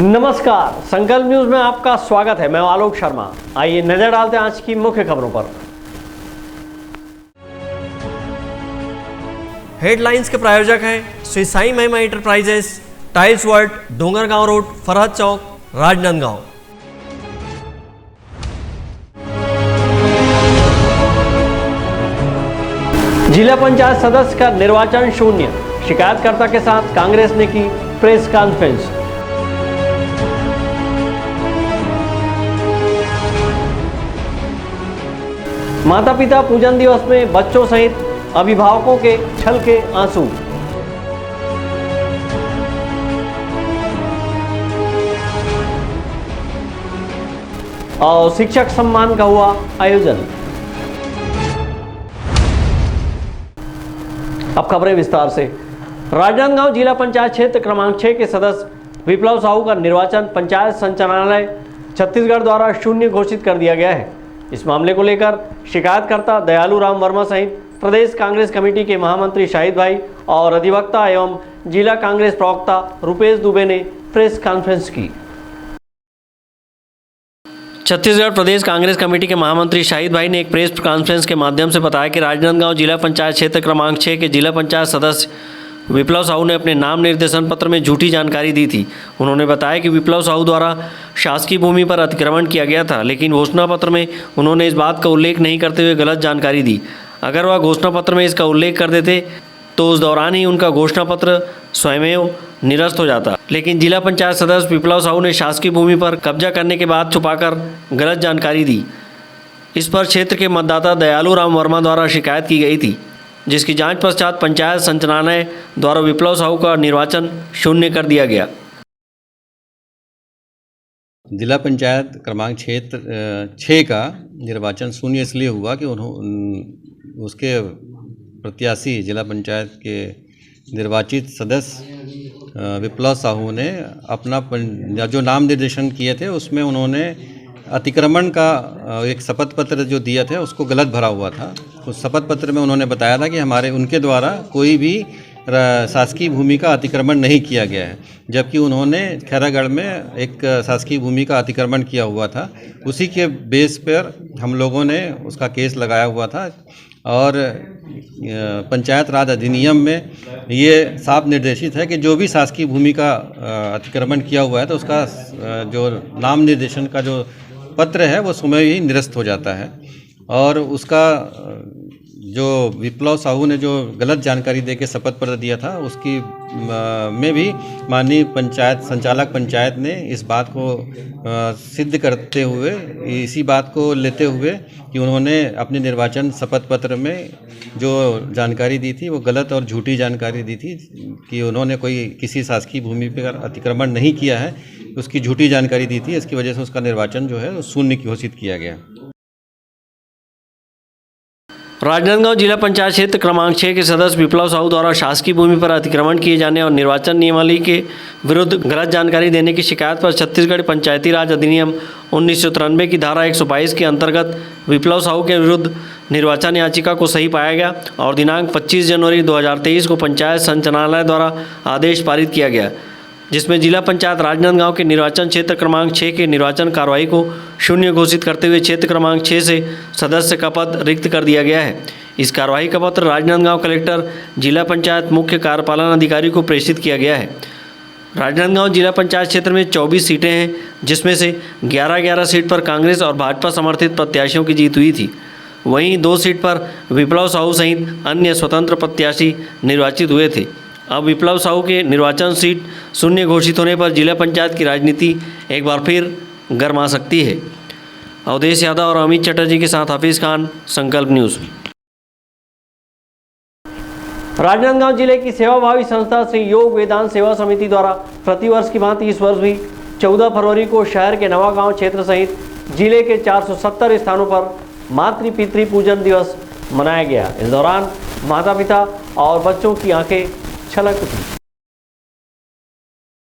नमस्कार, संकल्प न्यूज में आपका स्वागत है। मैं आलोक शर्मा। आइए नजर डालते हैं आज की मुख्य खबरों पर। हेडलाइंस के प्रायोजक हैं Shri Sai Mahima enterprises, tiles world, Dongargaon road, Farhad Chowk, Rajnandgaon. जिला पंचायत सदस्य का निर्वाचन शून्य, शिकायतकर्ता के साथ कांग्रेस ने की प्रेस कॉन्फ्रेंस। माता पिता पूजन दिवस में बच्चों सहित अभिभावकों के छलके आंसू। और शिक्षक सम्मान का हुआ आयोजन। अब खबरें विस्तार से। राजनांदगांव जिला पंचायत क्षेत्र क्रमांक 6 के सदस्य विप्लव साहू का निर्वाचन पंचायत संचालनालय छत्तीसगढ़ द्वारा शून्य घोषित कर दिया गया है। इस मामले को लेकर शिकायतकर्ता दयालू राम वर्मा सहित प्रदेश कांग्रेस कमेटी के महामंत्री शाहिद भाई और अधिवक्ता एवं जिला कांग्रेस प्रवक्ता रुपेश दुबे ने प्रेस कॉन्फ्रेंस की। छत्तीसगढ़ प्रदेश कांग्रेस कमेटी के महामंत्री शाहिद भाई ने एक प्रेस कॉन्फ्रेंस के माध्यम से बताया कि राजनांदगांव जिला पंचायत क्षेत्र क्रमांक 6 के जिला पंचायत सदस्य विप्लव साहू ने अपने नाम निर्देशन पत्र में झूठी जानकारी दी थी। उन्होंने बताया कि विप्लव साहू द्वारा शासकीय भूमि पर अतिक्रमण किया गया था, लेकिन घोषणा पत्र में उन्होंने इस बात का उल्लेख नहीं करते हुए गलत जानकारी दी। अगर वह घोषणा पत्र में इसका उल्लेख कर देते तो उस दौरान ही उनका घोषणा पत्र स्वयमेव निरस्त हो जाता, लेकिन जिला पंचायत सदस्य विप्लव साहू ने शासकीय भूमि पर कब्जा करने के बाद छुपाकर गलत जानकारी दी। इस पर क्षेत्र के मतदाता दयालू राम वर्मा द्वारा शिकायत की गई थी, जिसकी जांच पश्चात पंचायत संचालनालय द्वारा विप्लव साहू का निर्वाचन शून्य कर दिया गया। जिला पंचायत क्रमांक क्षेत्र 6 का निर्वाचन शून्य इसलिए हुआ कि उसके प्रत्याशी जिला पंचायत के निर्वाचित सदस्य विप्लव साहू ने अपना जो नाम निर्देशन किए थे उसमें उन्होंने अतिक्रमण का एक शपथ पत्र जो दिया था उसको गलत भरा हुआ था। उस शपथ पत्र में उन्होंने बताया था कि उनके द्वारा कोई भी शासकीय भूमि का अतिक्रमण नहीं किया गया है, जबकि उन्होंने खैरागढ़ में एक शासकीय भूमि का अतिक्रमण किया हुआ था। उसी के बेस पर हम लोगों ने उसका केस लगाया हुआ था और पंचायत राज अधिनियम में ये साफ निर्देशित है कि जो भी शासकीय भूमि का अतिक्रमण किया हुआ है तो उसका जो नाम निर्देशन का जो पत्र है वो स्वयं ही निरस्त हो जाता है। और उसका जो विप्लव साहू ने जो गलत जानकारी देके शपथ पत्र दिया था उसकी में भी माननीय पंचायत संचालक पंचायत ने इस बात को सिद्ध करते हुए, इसी बात को लेते हुए कि उन्होंने अपने निर्वाचन शपथ पत्र में जो जानकारी दी थी वो गलत और झूठी जानकारी दी थी कि उन्होंने कोई किसी शासकीय भूमि पर अतिक्रमण नहीं किया है, उसकी झूठी जानकारी दी थी। इसकी वजह से उसका निर्वाचन जो है शून्य घोषित किया गया। राजनांदगांव जिला पंचायत क्षेत्र क्रमांक 6 के सदस्य विप्लव साहू द्वारा शासकीय भूमि पर अतिक्रमण किए जाने और निर्वाचन नियमावली के विरुद्ध गलत जानकारी देने की शिकायत पर छत्तीसगढ़ पंचायती राज अधिनियम 1993 की धारा 122 के अंतर्गत विप्लव साहू के विरुद्ध निर्वाचन याचिका को सही पाया गया और दिनांक 25 जनवरी 2023 को पंचायत संचालनालय द्वारा आदेश पारित किया गया, जिसमें जिला पंचायत राजनांदगांव के निर्वाचन क्षेत्र क्रमांक 6 के निर्वाचन कार्रवाई को शून्य घोषित करते हुए क्षेत्र क्रमांक 6 से सदस्य का पद रिक्त कर दिया गया है। इस कार्रवाई का पत्र राजनांदगांव कलेक्टर, जिला पंचायत मुख्य कार्यपालन अधिकारी को प्रेषित किया गया है। राजनांदगांव जिला पंचायत क्षेत्र में 24 सीटें हैं, जिसमें से 11 सीट पर कांग्रेस और भाजपा समर्थित प्रत्याशियों की जीत हुई थी। वहीं 2 सीट पर विप्लव साहू सहित अन्य स्वतंत्र प्रत्याशी निर्वाचित हुए थे। अब विप्लव साहू के निर्वाचन सीट शून्य घोषित होने पर जिला पंचायत की राजनीति एक बार फिर गर्मा सकती है। अवधेश यादव और अमित चटर्जी के साथ हाफिज खान, संकल्प न्यूज़। राजनांदगांव जिले की सेवाभावी संस्था श्री योग वेदांत सेवा समिति द्वारा प्रतिवर्ष की भांति इस वर्ष भी 14 फरवरी को शहर के नवागांव क्षेत्र सहित जिले के 470 स्थानों पर मातृ पितृ पूजन दिवस मनाया गया। इस दौरान माता पिता और बच्चों की आंखें छलक उठी।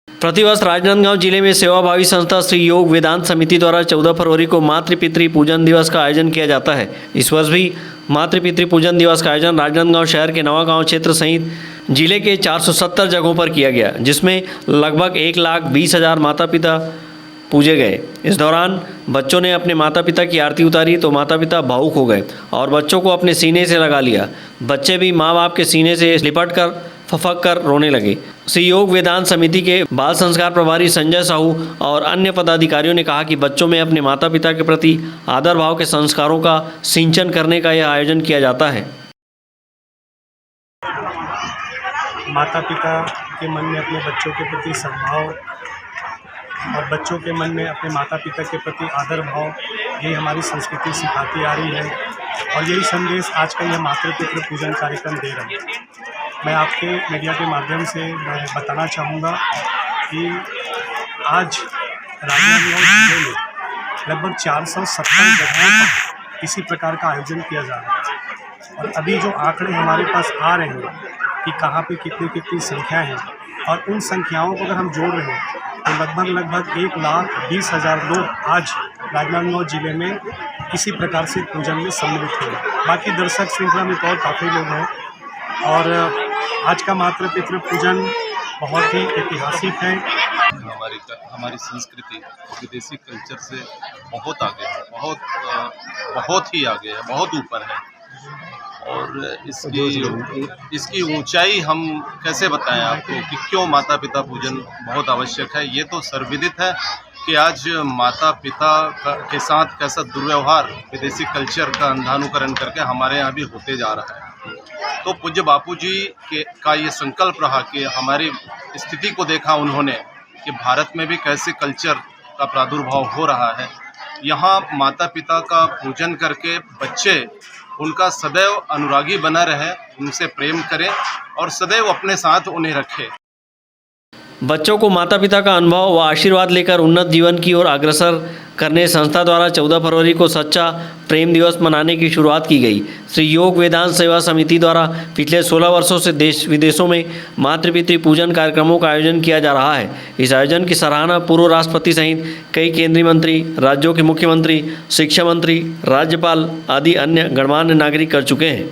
प्रतिवर्ष राजनांदगांव जिले में सेवाभावी संस्था श्री योग वेदांत समिति द्वारा 14 फरवरी को मातृ पितृ पूजन दिवस का आयोजन किया जाता है। इस वर्ष भी मातृ पितृ पूजन दिवस का आयोजन राजनांदगांव शहर के नवागांव क्षेत्र सहित जिले के 470 जगहों पर किया गया, जिसमें लगभग 1,20,000 माता पिता पूजे गए। इस दौरान बच्चों ने अपने माता पिता की आरती उतारी तो माता पिता भावुक हो गए और बच्चों को अपने सीने से लगा लिया। बच्चे भी माँ बाप के सीने से लिपट कर फफक कर रोने लगे। श्री योग वेदांत समिति के बाल संस्कार प्रभारी संजय साहू और अन्य पदाधिकारियों ने कहा कि बच्चों में अपने माता पिता के प्रति आदर भाव के संस्कारों का सिंचन करने का यह आयोजन किया जाता है। माता पिता के मन में अपने बच्चों के प्रति सद्भाव और बच्चों के मन में अपने माता पिता के प्रति आदर भाव, यही हमारी संस्कृति सिखाती आ रही है और यही संदेश आज का यह मातृ पितृ पूजन कार्यक्रम दे रहा है। मैं आपके मीडिया के माध्यम से मैं बताना चाहूँगा कि आज राजनांदगांव जिले में लगभग 470 जगहों पर इसी प्रकार का आयोजन किया जा रहा है और अभी जो आंकड़े हमारे पास आ रहे हैं कि कहाँ पे कितनी संख्या है और उन संख्याओं को अगर हम जोड़ रहे हैं तो लगभग 1,20,000 लोग आज राजनांदगांव जिले में इसी प्रकार से पूजन में सम्मिलित हुए। बाकी दर्शक श्रृंखला में तो और काफ़ी लोग हैं और आज का मातृ पितृ पूजन बहुत ही ऐतिहासिक है। हमारी संस्कृति विदेशी कल्चर से बहुत आगे है, बहुत ही आगे है, बहुत ऊपर है और इसकी ऊंचाई हम कैसे बताएं आपको कि क्यों माता पिता पूजन बहुत आवश्यक है। ये तो सर्वविदित है कि आज माता पिता के साथ कैसा दुर्व्यवहार विदेशी कल्चर का अंधानुकरण करके हमारे यहाँ भी होते जा रहा है। तो पूज्य बापू जी का ये संकल्प रहा कि हमारी स्थिति को देखा उन्होंने कि भारत में भी कैसे कल्चर का प्रादुर्भाव हो रहा है। यहाँ माता पिता का पूजन करके बच्चे उनका सदैव अनुरागी बना रहे, उनसे प्रेम करें और सदैव अपने साथ उन्हें रखें। बच्चों को माता पिता का अनुभव व आशीर्वाद लेकर उन्नत जीवन की ओर अग्रसर करने संस्था द्वारा 14 फरवरी को सच्चा प्रेम दिवस मनाने की शुरुआत की गई। श्री योग वेदांत सेवा समिति द्वारा पिछले 16 वर्षों से देश विदेशों में मातृ पितृ पूजन कार्यक्रमों का आयोजन किया जा रहा है। इस आयोजन की सराहना पूर्व राष्ट्रपति सहित कई केंद्रीय मंत्री, राज्यों के मुख्यमंत्री, शिक्षा मंत्री, राज्यपाल आदि अन्य गणमान्य नागरिक कर चुके हैं,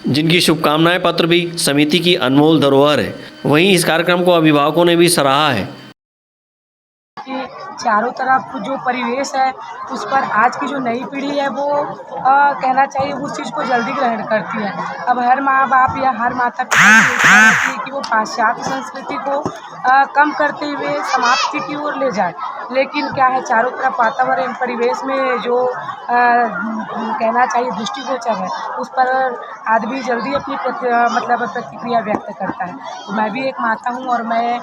जिनकी शुभकामनाएं पत्र भी समिति की अनमोल धरोहर है। वहीं इस कार्यक्रम को अभिभावकों ने भी सराहा है। कि चारों तरफ जो परिवेश है उस पर आज की जो नई पीढ़ी है वो कहना चाहिए उस चीज़ को जल्दी ग्रहण करती है। अब हर माँ बाप या हर माता पिता कि वो पाश्चात्य संस्कृति को कम करते हुए समाप्ति की ओर ले जाए, लेकिन क्या है चारों तरफ वातावरण परिवेश में जो कहना चाहिए दृष्टिगोचर है उस पर आदमी जल्दी अपनी प्रतिक्रिया व्यक्त करता है। तो मैं भी एक माता हूँ और मैं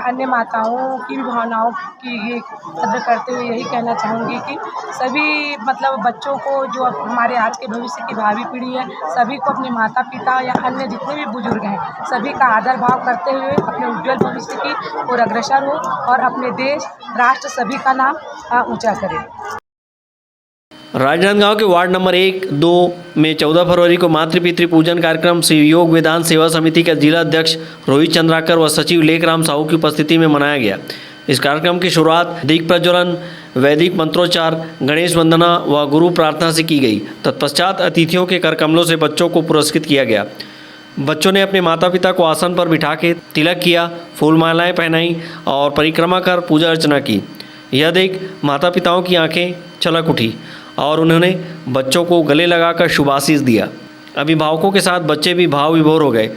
अन्य माताओं की भी भावनाओं की कदर करते हुए यही कहना चाहूँगी कि सभी बच्चों को जो हमारे आज के भविष्य की भावी पीढ़ी है सभी को अपने माता पिता या अन्य जितने भी बुजुर्ग हैं सभी का आदर भाव करते हुए अपने उज्जवल भविष्य की ओर अग्रसर हो और अपने देश राष्ट्र सभी का नाम ऊंचा करे। राजनांदगांव के वार्ड नंबर 1-2 में 14 फरवरी को मातृ पितृ पूजन कार्यक्रम श्री योग वेदांत सेवा समिति के जिला अध्यक्ष रोहित चंद्राकर व सचिव लेखराम साहू की उपस्थिति में मनाया गया। इस कार्यक्रम की शुरुआत दीप प्रज्वलन, वैदिक मंत्रोच्चार, गणेश वंदना व गुरु प्रार्थना से की गई। तत्पश्चात अतिथियों के करकमलों से बच्चों को पुरस्कृत किया गया। बच्चों ने अपने माता पिता को आसन पर बिठा के तिलक किया, फूल मालाएँ पहनाई और परिक्रमा कर पूजा अर्चना की। यह देख माता पिताओं की आंखें छलक उठी और उन्होंने बच्चों को गले लगाकर शुभाशीष दिया। अभिभावकों के साथ बच्चे भी भाव विभोर हो गए।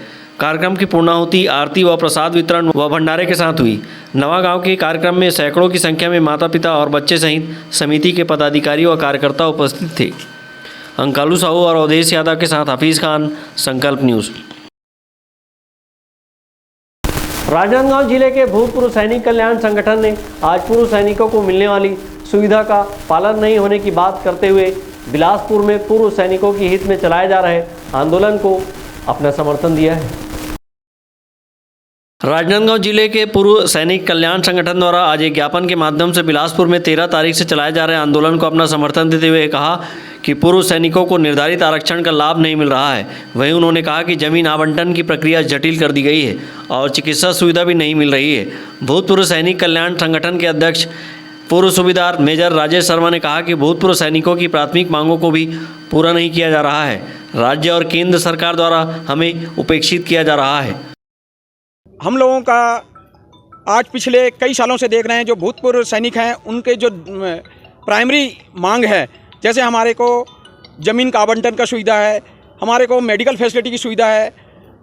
कार्यक्रम की पूर्णाहुति आरती व प्रसाद वितरण व भंडारे के साथ हुई। नवागांव के कार्यक्रम में सैकड़ों की संख्या में माता पिता और बच्चे सहित समिति के पदाधिकारी व कार्यकर्ता उपस्थित थे। अंकालू साहू और अवधेश यादव के साथ हफीज़ खान, संकल्प न्यूज़। राजनांदगांव जिले के भूतपूर्व सैनिक कल्याण संगठन ने आज पूर्व सैनिकों को मिलने वाली सुविधा का पालन नहीं होने की बात करते हुए बिलासपुर में पूर्व सैनिकों के हित में चलाए जा रहे आंदोलन को अपना समर्थन दिया है। राजनांदगांव जिले के पूर्व सैनिक कल्याण संगठन द्वारा आज एक ज्ञापन के माध्यम से बिलासपुर में 13 तारीख से चलाए जा रहे आंदोलन को अपना समर्थन देते हुए कहा कि पूर्व सैनिकों को निर्धारित आरक्षण का लाभ नहीं मिल रहा है। वहीं उन्होंने कहा कि जमीन आवंटन की प्रक्रिया जटिल कर दी गई है और चिकित्सा सुविधा भी नहीं मिल रही है। भूतपूर्व सैनिक कल्याण संगठन के अध्यक्ष पूर्व सूबेदार मेजर राजेश शर्मा ने कहा कि भूतपूर्व सैनिकों की प्राथमिक मांगों को भी पूरा नहीं किया जा रहा है। राज्य और केंद्र सरकार द्वारा हमें उपेक्षित किया जा रहा है। हम लोगों का आज पिछले कई सालों से देख रहे हैं, जो भूतपूर्व सैनिक हैं उनके जो प्राइमरी मांग है, जैसे हमारे को ज़मीन का आवंटन का सुविधा है, हमारे को मेडिकल फैसिलिटी की सुविधा है,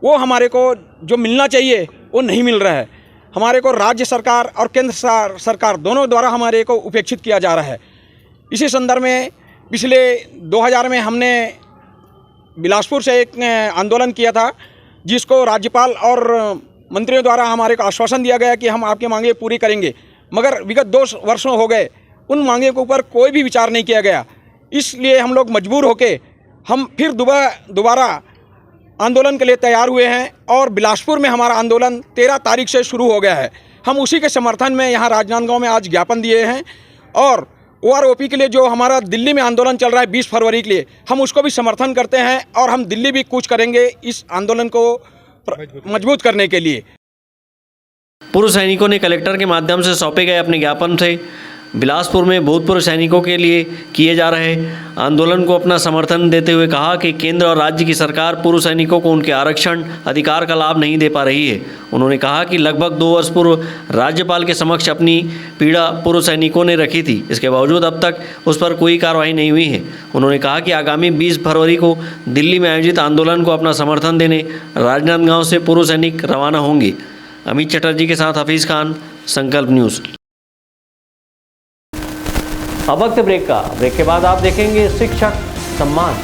वो हमारे को जो मिलना चाहिए वो नहीं मिल रहा है। हमारे को राज्य सरकार और केंद्र सरकार दोनों द्वारा हमारे को उपेक्षित किया जा रहा है। इसी संदर्भ में पिछले 2000 में हमने बिलासपुर से एक आंदोलन किया था, जिसको राज्यपाल और मंत्रियों द्वारा हमारे को आश्वासन दिया गया कि हम आपकी मांगें पूरी करेंगे, मगर विगत 2 वर्षों हो गए, उन मांगों के ऊपर कोई भी विचार नहीं किया गया। इसलिए हम लोग मजबूर होके हम फिर दोबारा आंदोलन के लिए तैयार हुए हैं और बिलासपुर में हमारा आंदोलन 13 तारीख से शुरू हो गया है। हम उसी के समर्थन में यहाँ राजनांदगांव में आज ज्ञापन दिए हैं और OROP के लिए जो हमारा दिल्ली में आंदोलन चल रहा है 20 फरवरी के लिए, हम उसको भी समर्थन करते हैं और हम दिल्ली भी कूच करेंगे इस आंदोलन को मजबूत करने के लिए। पूर्व सैनिकों ने कलेक्टर के माध्यम से सौंपे गए अपने ज्ञापन से बिलासपुर में भूतपूर्व सैनिकों के लिए किए जा रहे आंदोलन को अपना समर्थन देते हुए कहा कि केंद्र और राज्य की सरकार पूर्व सैनिकों को उनके आरक्षण अधिकार का लाभ नहीं दे पा रही है। उन्होंने कहा कि लगभग 2 वर्ष पूर्व राज्यपाल के समक्ष अपनी पीड़ा पूर्व सैनिकों ने रखी थी, इसके बावजूद अब तक उस पर कोई कार्रवाई नहीं हुई है। उन्होंने कहा कि आगामी 20 फरवरी को दिल्ली में आयोजित आंदोलन को अपना समर्थन देने राजनांदगांव से पूर्व सैनिक रवाना होंगे। अमित चटर्जी के साथ हफीज़ खान, संकल्प न्यूज़। अब वक्त ब्रेक का। ब्रेक के बाद आप देखेंगे शिक्षक सम्मान।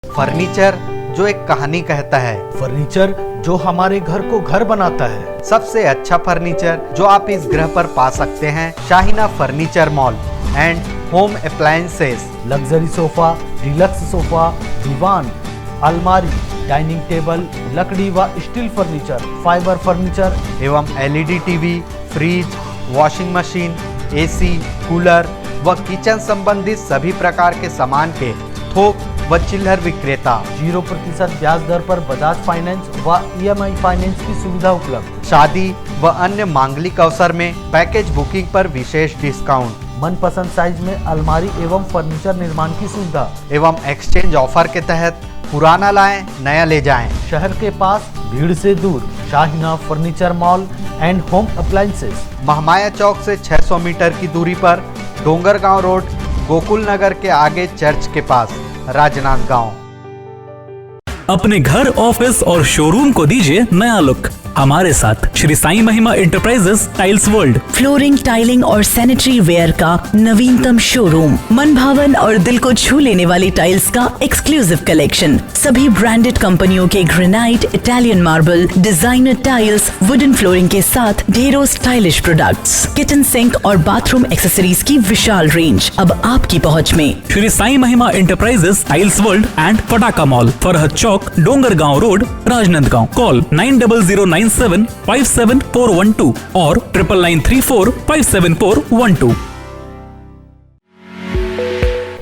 फर्नीचर जो एक कहानी कहता है, फर्नीचर जो हमारे घर को घर बनाता है। सबसे अच्छा फर्नीचर जो आप इस ग्रह पर पा सकते हैं Shahina furniture mall and home appliances. Luxury sofa, deluxe sofa, दीवान, अलमारी, डाइनिंग टेबल, लकड़ी व स्टील फर्नीचर, फाइबर फर्नीचर एवं LED TV, fridge, washing machine, AC, cooler व किचन संबंधित सभी प्रकार के सामान के थोक व चिल्लर विक्रेता। 0% ब्याज दर पर बजाज फाइनेंस व EMI फाइनेंस की सुविधा उपलब्ध। शादी व अन्य मांगलिक अवसर में पैकेज बुकिंग पर विशेष डिस्काउंट। मनपसंद साइज में अलमारी एवं फर्नीचर निर्माण की सुविधा एवं एक्सचेंज ऑफर के तहत पुराना लाएं नया ले जाएं। शहर के पास, भीड़ से दूर, Shahina furniture mall and home appliances. Mahamaya Chowk से 600 मीटर की दूरी पर, डोंगरगांव रोड, गोकुल नगर के आगे चर्च के पास, राजनांदगांव। अपने घर, ऑफिस और शोरूम को दीजिए नया लुक हमारे साथ Shri Sai Mahima enterprises tiles world. Flooring, tiling और सैनिटरी वेयर का नवीनतम शोरूम, मन भावन और दिल को छू लेने वाली टाइल्स का एक्सक्लूसिव कलेक्शन, सभी ब्रांडेड कंपनियों के granite, Italian marble, designer tiles, wooden flooring के साथ ढेरों स्टाइलिश प्रोडक्ट्स, किचन सिंक और बाथरूम एक्सेसरीज की विशाल रेंज अब आपकी पहुंच में। Shri Sai Mahima enterprises tiles world and Pataka mall, Farhad Chowk, Dongargaon road, Rajnandgaon. Call 9009757412 और 9994574412।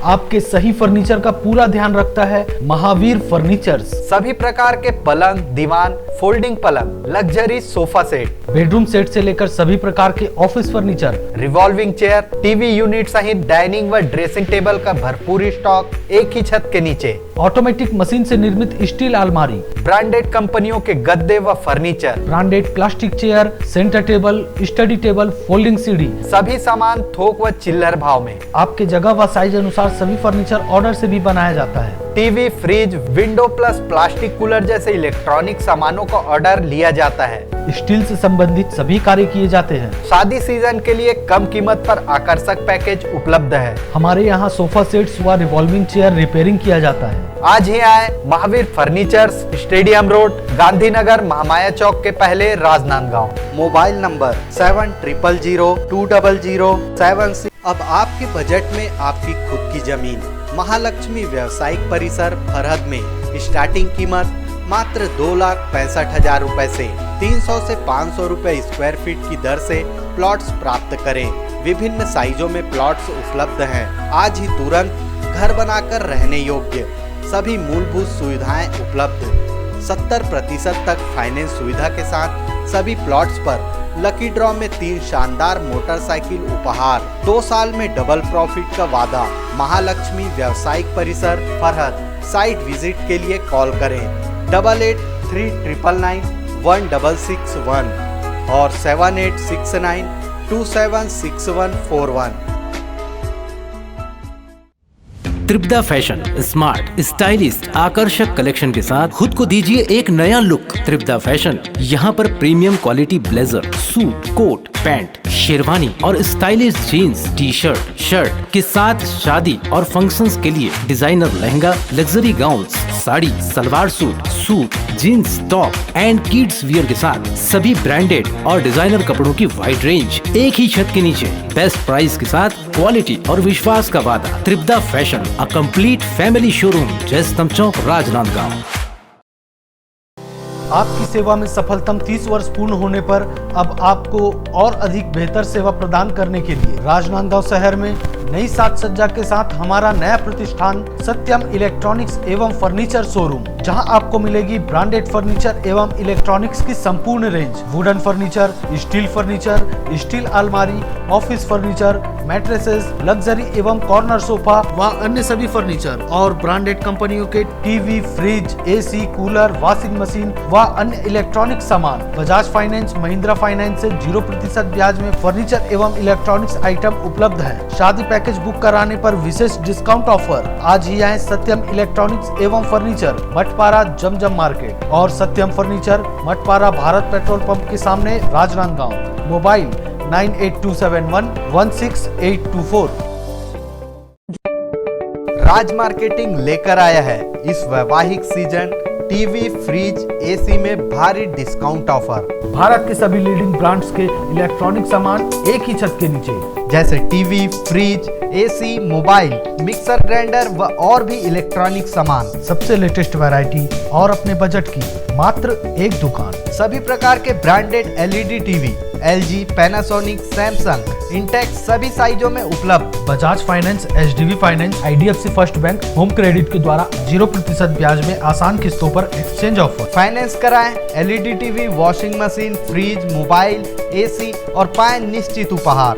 आपके सही फर्नीचर का पूरा ध्यान रखता है महावीर फर्नीचर्स। सभी प्रकार के पलंग, दीवान, फोल्डिंग पलंग, luxury sofa set, bedroom set से लेकर सभी प्रकार के office furniture, revolving chair, TV unit सहित डाइनिंग व ड्रेसिंग टेबल का भरपूर स्टॉक एक ही छत के नीचे। ऑटोमेटिक मशीन से निर्मित स्टील अलमारी, ब्रांडेड कंपनियों के गद्दे व furniture, branded plastic chair, centre table, study table, folding सीढ़ी, सभी सामान थोक व चिल्लर भाव में। आपके जगह व साइज अनुसार सभी फर्नीचर ऑर्डर से भी बनाया जाता है। TV, fridge, window plus plastic cooler जैसे इलेक्ट्रॉनिक सामानों का ऑर्डर लिया जाता है। स्टील से संबंधित सभी कार्य किए जाते हैं। शादी सीजन के लिए कम कीमत पर आकर्षक पैकेज उपलब्ध है। हमारे यहाँ सोफा सेट्स व रिवॉल्विंग चेयर रिपेयरिंग किया जाता है। आज ही आए Mahavir furnitures, stadium road, Gandhinagar, Mahamaya Chowk के पहले, राजनांदगांव। Mobile number 70002007। अब आपके बजट में आपकी खुद की जमीन। महालक्ष्मी व्यावसायिक परिसर फरहद में स्टार्टिंग कीमत मात्र 2,65,000 रुपए से 300 से 500 रुपए स्क्वायर फीट की दर से प्लॉट्स प्राप्त करें। विभिन्न साइजों में प्लॉट्स उपलब्ध हैं। आज ही तुरंत घर बनाकर रहने योग्य सभी मूलभूत सुविधाएं उपलब्ध। 70% तक फाइनेंस सुविधा के साथ सभी प्लॉट्स पर लकी ड्रॉ में 3 शानदार मोटरसाइकिल उपहार। 2 साल में डबल प्रॉफिट का वादा। महालक्ष्मी व्यावसायिक परिसर फरहद। साइट विजिट के लिए कॉल करें 8839991661 और 7869276141। त्रिपदा फैशन स्मार्ट, स्टाइलिस्ट, आकर्षक कलेक्शन के साथ खुद को दीजिए एक नया लुक। त्रिपदा फैशन यहाँ पर premium quality blazer, suit, coat, pant, sherwani और stylish jeans, T shirt, shirt के साथ शादी और फंक्शंस के लिए designer lehenga, luxury gowns, sari, salwar suit, suit, jeans, top and kids wear के साथ सभी ब्रांडेड और डिजाइनर कपड़ों की वाइड रेंज एक ही छत के नीचे। बेस्ट प्राइस के साथ क्वालिटी और विश्वास का वादा। Tripada fashion, a complete family showroom, Jaistambh Chowk, Rajnandgaon. आपकी सेवा में सफलतम 30 वर्ष पूर्ण होने पर अब आपको और अधिक बेहतर सेवा प्रदान करने के लिए राजनांदगांव शहर में नई साज सज्जा के साथ हमारा नया प्रतिष्ठान सत्यम इलेक्ट्रॉनिक्स एवं फर्नीचर शोरूम, जहां आपको मिलेगी ब्रांडेड फर्नीचर एवं इलेक्ट्रॉनिक्स की संपूर्ण रेंज। वुडन फर्नीचर, स्टील अलमारी, ऑफिस फर्नीचर, मैट्रेसेस, लग्जरी एवं कॉर्नर सोफा व अन्य सभी फर्नीचर और ब्रांडेड कंपनियों के TV, fridge, AC, cooler, washing machine व अन्य इलेक्ट्रॉनिक सामान। बजाज फाइनेंस, महिंद्रा फाइनेंस से 0% ब्याज में फर्नीचर एवं इलेक्ट्रॉनिक्स आइटम उपलब्ध है। शादी पैकेज बुक कराने पर विशेष डिस्काउंट ऑफर। आज ही आए सत्यम इलेक्ट्रॉनिक्स एवं फर्नीचर, मठपारा, जमजम मार्केट और Satyam furniture, Mathpara, Bharat petrol pump के सामने, राजनांदगांव। मोबाइल 9827116824। राज मार्केटिंग लेकर आया है इस वैवाहिक सीजन टीवी, फ्रिज, एसी में भारी डिस्काउंट ऑफर। भारत के सभी लीडिंग ब्रांड्स के इलेक्ट्रॉनिक सामान एक ही छत के नीचे, जैसे TV, fridge, AC, mobile, mixer grinder व और भी इलेक्ट्रॉनिक सामान। सबसे लेटेस्ट वैरायटी और अपने बजट की मात्र एक दुकान। सभी प्रकार के branded LED TV, LG, Panasonic, Samsung, Intex सभी साइजों में उपलब्ध। Bajaj finance, HDB finance, IDFC first bank, home credit के द्वारा 0% ब्याज में आसान किस्तों पर एक्सचेंज ऑफर। फाइनेंस कराएं, LED TV, washing machine, fridge, mobile, AC और पाएं निश्चित उपहार।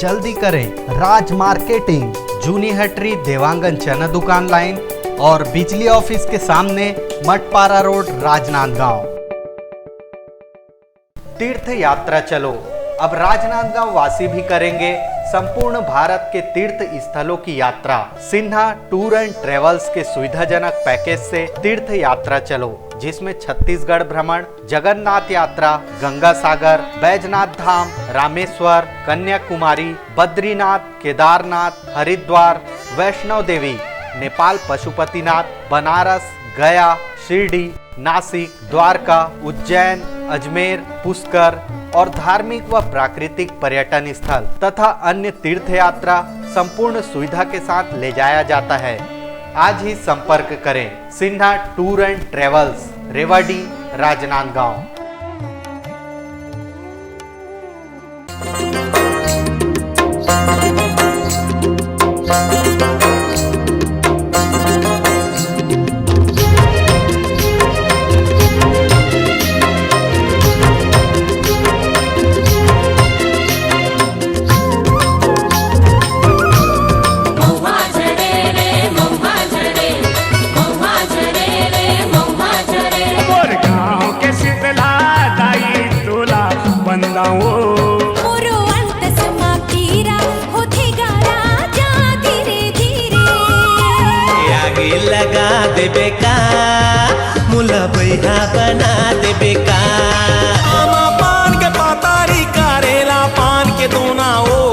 जल्दी करें। राज मार्केटिंग, जूनी हटरी, देवांगन चना दुकान लाइन और बिजली ऑफिस के सामने, मठपारा रोड, राजनांदगांव। तीर्थ यात्रा चलो, अब राजनांदगांव वासी भी करेंगे संपूर्ण भारत के तीर्थ स्थलों की यात्रा। सिन्हा टूर एंड ट्रेवल्स के सुविधाजनक पैकेज से तीर्थ यात्रा चलो, जिसमें छत्तीसगढ़ भ्रमण, जगन्नाथ यात्रा, गंगा सागर, बैजनाथ धाम, रामेश्वर, कन्याकुमारी, बद्रीनाथ, केदारनाथ, हरिद्वार, वैष्णो देवी, नेपाल पशुपतिनाथ, बनारस, गया, शिरडी, नासिक, द्वारका, उज्जैन, अजमेर, पुष्कर और धार्मिक व प्राकृतिक पर्यटन स्थल तथा अन्य तीर्थ यात्रा संपूर्ण सुविधा के साथ ले जाया जाता है। आज ही संपर्क करें Sinha tour and travels, Rewari, Rajnandgaon. के शीतला देबे का मुला भैया बना देबे का आमा पान के पातारी करेला पान के दोना ओ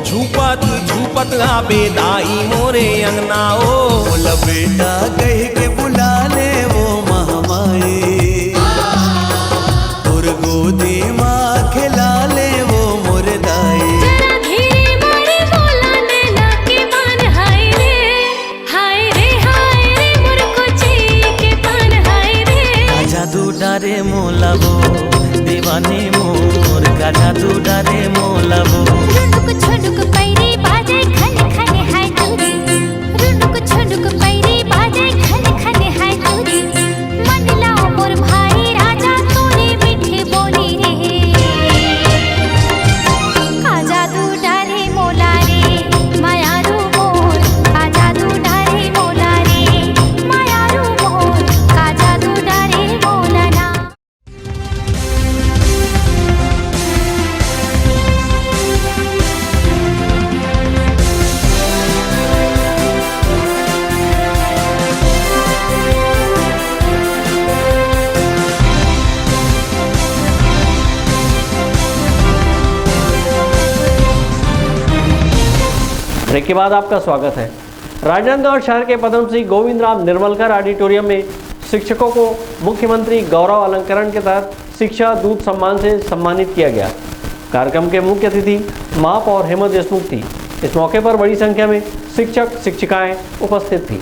झूपत झूपत आबे दाई मोरे अंगना ओ बोला बेटा कह के बुला ले वो महामाई और गोदी माँ खिला ले वो मोर दाई जादू डारे मोलाबो दीवाने मोर का जादू डारे मोलाबो रुनुक छनुक पैरी बाजे खने खने हाय दूरी रुनुक छनुक पैरी बाजे खने खने हाय दूरी मन लाओ मोर भाई राजा तोरे मीठे बोली रे का जादू डारे मोला रे मायारू मोर का जादू डारे मोला रे मायारू मोर का जादू डारे मोला ना। ब्रेक के बाद आपका स्वागत है। राजनांदगांव शहर के पद्मश्री गोविंद राम निर्मलकर ऑडिटोरियम में शिक्षकों को मुख्यमंत्री गौरव अलंकरण के तहत शिक्षा दूत सम्मान से सम्मानित किया गया। कार्यक्रम के मुख्य अतिथि महापौर हेमा देशमुख थी। इस मौके पर बड़ी संख्या में शिक्षक शिक्षिकाएं उपस्थित थी।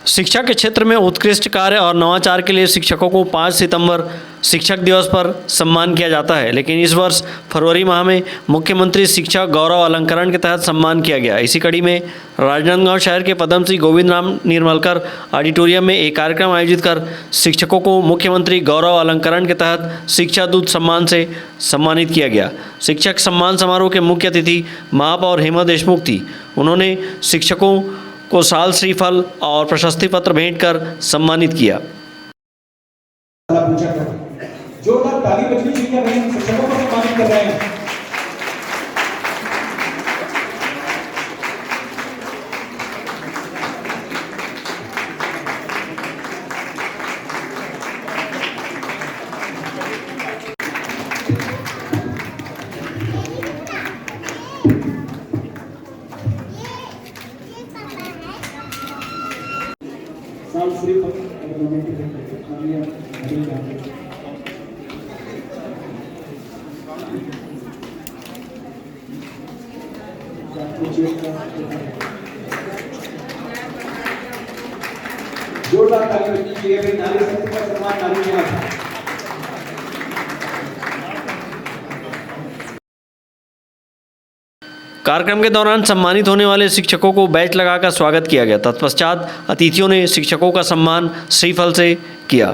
शिक्षा के क्षेत्र में उत्कृष्ट कार्य और नवाचार के लिए शिक्षकों को 5 सितंबर शिक्षक दिवस पर सम्मान किया जाता है, लेकिन इस वर्ष फरवरी माह में मुख्यमंत्री शिक्षा गौरव अलंकरण के तहत सम्मान किया गया। इसी कड़ी में राजनांदगांव शहर के पद्मश्री गोविंद राम निर्मलकर ऑडिटोरियम में एक कार्यक्रम आयोजित कर शिक्षकों को मुख्यमंत्री गौरव अलंकरण के तहत शिक्षा दूत सम्मान से सम्मानित किया गया। शिक्षक सम्मान समारोह के मुख्य अतिथि महापौर हेमा देशमुख थी। उन्होंने शिक्षकों को साल श्रीफल और प्रशस्ति पत्र भेंट कर सम्मानित किया। जोरदार ताली बजनी चाहिए, शिक्षकों को सम्मानित कर रहे हैं। जोरदार ताली बजनी चाहिए, नारी शक्ति का सम्मान नारी के हाथ। कार्यक्रम के दौरान सम्मानित होने वाले शिक्षकों को बैच लगाकर स्वागत किया गया। तत्पश्चात अतिथियों ने शिक्षकों का सम्मान श्रीफल से किया।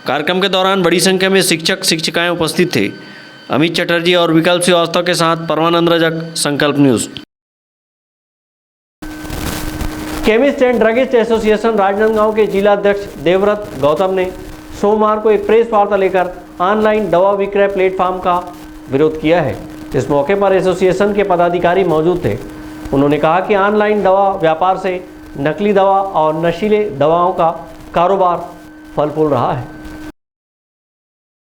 कार्यक्रम के दौरान बड़ी संख्या में शिक्षक शिक्षिकाएं उपस्थित थे। अमित चटर्जी और विकल्प श्रीवास्तव के साथ परमानंद रजक, संकल्प news. Chemist and druggist association Rajnandgaon के जिला अध्यक्ष देवव्रत गौतम ने सोमवार को एक प्रेस वार्ता लेकर ऑनलाइन दवा विक्रय प्लेटफॉर्म का विरोध किया है। इस मौके पर एसोसिएशन के पदाधिकारी मौजूद थे। उन्होंने कहा कि ऑनलाइन दवा व्यापार से नकली दवा और नशीले दवाओं का कारोबार फल फूल रहा है।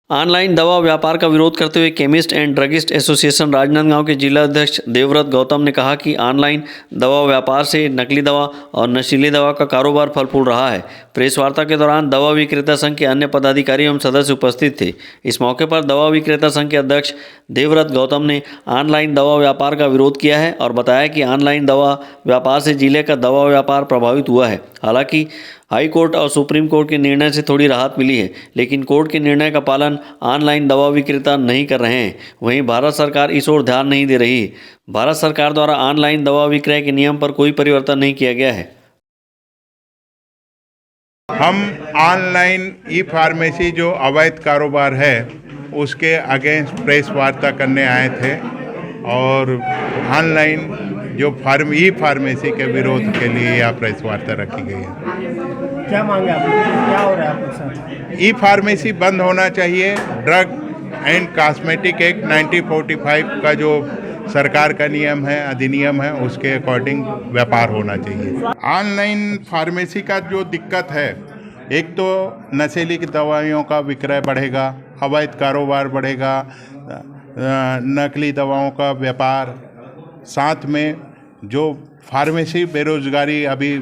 ऑनलाइन दवा व्यापार का विरोध करते हुए chemist and druggist association Rajnandgaon के जिला अध्यक्ष देवव्रत गौतम ने कहा कि ऑनलाइन दवा व्यापार से नकली दवा और नशीली दवा का कारोबार फल फूल रहा है। प्रेस वार्ता के दौरान दवा विक्रेता संघ के अन्य पदाधिकारी एवं सदस्य उपस्थित थे। इस मौके पर दवा विक्रेता संघ के अध्यक्ष देवव्रत गौतम ने ऑनलाइन दवा व्यापार का विरोध किया है और बताया कि ऑनलाइन दवा व्यापार से जिले का दवा व्यापार प्रभावित हुआ है। हालांकि हाई कोर्ट और सुप्रीम कोर्ट के निर्णय से थोड़ी राहत मिली है, लेकिन कोर्ट के निर्णय का पालन ऑनलाइन दवा विक्रेता नहीं कर रहे हैं। वहीं भारत सरकार इस ओर ध्यान नहीं दे रही। भारत सरकार द्वारा ऑनलाइन दवा विक्रय के नियम पर कोई परिवर्तन नहीं किया गया है। हम ऑनलाइन ई फार्मेसी जो अवैध कारोबार है उसके अगेंस्ट प्रेस वार्ता करने आए थे और ऑनलाइन जो ई फार्मेसी के विरोध के लिए यह प्रेस वार्ता रखी गई है। क्या मांगे आप? क्या हो रहा है आपके साथ? ई फार्मेसी बंद होना चाहिए। ड्रग एंड कॉस्मेटिक एक्ट 1945 का जो सरकार का नियम है, अधिनियम है, उसके अकॉर्डिंग व्यापार होना चाहिए। ऑनलाइन फार्मेसी का जो दिक्कत है, एक तो नशीली दवाइयों का विक्रय बढ़ेगा, अवैध कारोबार बढ़ेगा, नकली दवाओं का व्यापार, साथ में जो फार्मेसी बेरोजगारी अभी,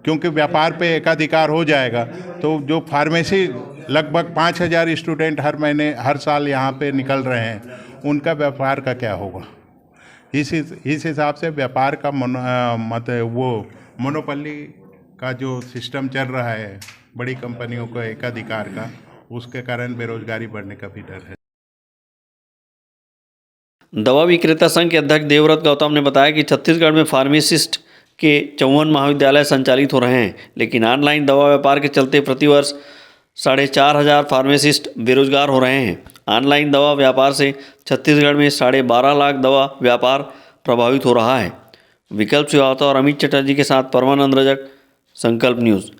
क्योंकि व्यापार पे एकाधिकार हो जाएगा तो जो फार्मेसी लगभग 5,000 स्टूडेंट हर साल यहाँ पे निकल रहे हैं, उनका व्यापार का क्या होगा। इस हिसाब से व्यापार का मोनोपोली का जो सिस्टम चल रहा है बड़ी कंपनियों को एकाधिकार का, उसके कारण बेरोजगारी बढ़ने का भी डर है। दवा विक्रेता संघ के अध्यक्ष देवव्रत गौतम ने बताया कि छत्तीसगढ़ में फार्मासिस्ट के 54 महाविद्यालय संचालित हो रहे हैं, लेकिन ऑनलाइन दवा व्यापार के चलते प्रतिवर्ष 4,500 फार्मासिस्ट बेरोजगार हो रहे हैं। ऑनलाइन दवा व्यापार से छत्तीसगढ़ में 12.5 लाख दवा व्यापार प्रभावित हो रहा है। विकल्प श्रीवास्तव और अमित चटर्जी के साथ परमानंद रजक, संकल्प न्यूज़।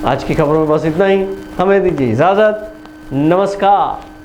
आज की खबरों में बस इतना ही। हमें दीजिए इजाज़त। नमस्कार।